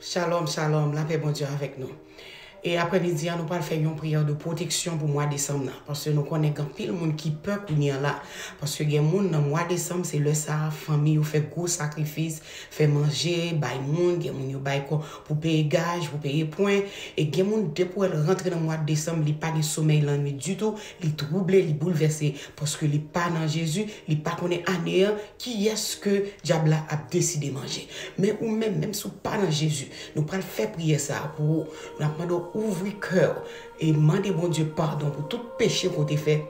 Shalom, shalom, la paix bon Dieu avec nous. Et après-midi, nous allons faire une prière de protection pour le mois de décembre. Parce que nous connaissons pile monde qui peut venir là. Parce que les gens dans le mois de décembre, c'est le ça, famille, fait gros sacrifice, fait manger, bail monde, les gens bail pour payer gage, pour payer point. Et les gens, dès pour rentrer dans le mois de décembre, ils n'ont pas de sommeil la nuit du tout, ils troublés, ils bouleversés. Parce que ils pas dans Jésus, ils pas connaissent anéant qui est-ce que diable a décidé de manger. Mais ou même si pas dans Jésus, nous allons faire prier ça pour nous ouvrir cœur et demander bon Dieu pardon pour tout péché qu'on a fait.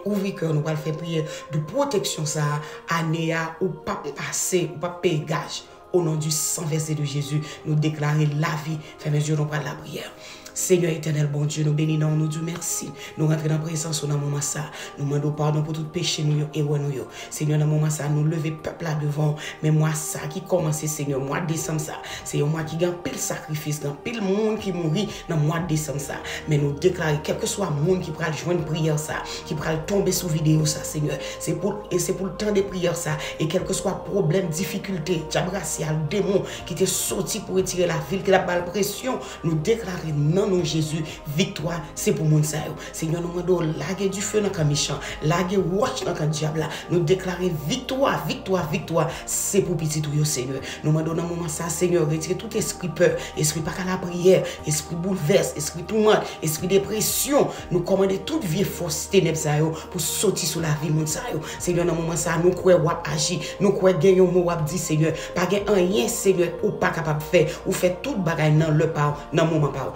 Ouvrir cœur, nous allons faire prier de protection ça, anéa ou pas passer, ou pas payer gage. Au nom du sang versé de Jésus, nous déclarer la vie. Fais mes yeux, nous parlons la prière. Seigneur éternel, bon Dieu, nous bénissons, nous disons merci. Nous rentrons dans la présence dans le moment ça. Nous demandons pardon pour tout péché, nous et nous. Seigneur, dans le moment ça, nous lever peuple là devant. Mais moi, ça qui commence, Seigneur, mois de décembre ça. C'est moi qui gagne pile sacrifice, dans pile monde qui mourit dans le mois de décembre ça. Mais nous déclarons, quel que soit le monde qui prend joindre prière ça, qui prend tomber sous vidéo ça, Seigneur. C'est pour le temps de prière ça. Et quel que soit problème, difficulté, diabracial, démon qui t'est sorti pour retirer la ville, qui a la pression, nous déclarons non. Nom Jésus, victoire, c'est pour mon sayo. Seigneur, nous demandons laguer du feu dans le méchant, laguer watch dans le diable. Nous déclarer victoire, victoire, victoire, c'est pour petit tout, Seigneur. Nous demandons dans le moment ça, Seigneur, retirer tout esprit peur, esprit pas qu'à la prière, esprit bouleverse, esprit tourmente, esprit dépression. Nous commandons toute vieille force ténèbres pour sortir sur la vie, mon sayo. Seigneur, dans le moment ça, nous croyons wap agir, nous croyons gagner un mot wap dit, Seigneur, pas gagner rien, Seigneur, ou pas capable de faire, ou faire toute bagaille dans le pas, dans le moment pas.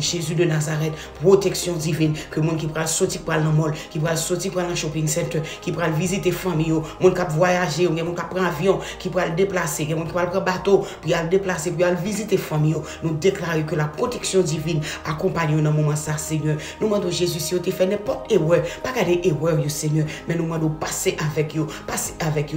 Jésus de Nazareth, protection divine, que monde qui prend sortir pour aller dans le mall, qui prend sortir pour aller dans le shopping center, qui prend visiter famille, monde qui voyager, monde qui prend avion, qui prend déplacer, monde qui prend bateau, puis aller déplacer, puis aller visiter famille. Nous déclarons que la protection divine accompagne dans le moment ça, Seigneur. Nous demandons Jésus si vous te fait n'importe erreur, pas garder erreur, Seigneur, mais nous demandons passer avec vous,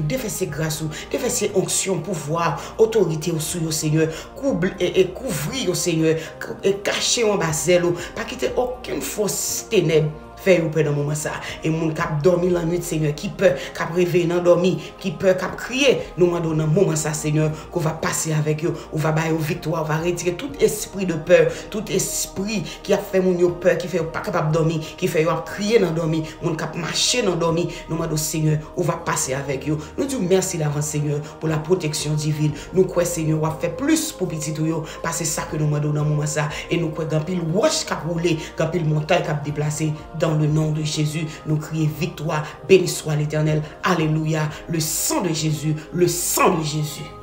déverser grâce, déverser onction, pouvoir, autorité au sous, Seigneur, couvrir, Seigneur, et cacher en bas zèle, pas quitter aucune fausse ténèbre. Fait ou dans moment ça et mon cap dormir la nuit Seigneur qui peut cap réveiller dans dormir qui peut cap crier nous demandons dans moment ça Seigneur qu'on va passer avec eux on va bailler victoire on va retirer tout esprit de peur tout esprit qui a fait mon yo peur qui fait pas capable dormir qui fait yo crier dans dormir mon cap marcher dans dormir nous demandons Seigneur on va passer avec eux nous disons merci d'avance Seigneur pour la protection divine nous croyons Seigneur on va faire plus pour petit tout yo parce que ça que nous demandons dans moment ça et nous croyons grand pile roche cap rouler grand pile montagne cap déplacer dans le nom de Jésus, nous crions victoire, béni soit l'Éternel, alléluia, le sang de Jésus, le sang de Jésus.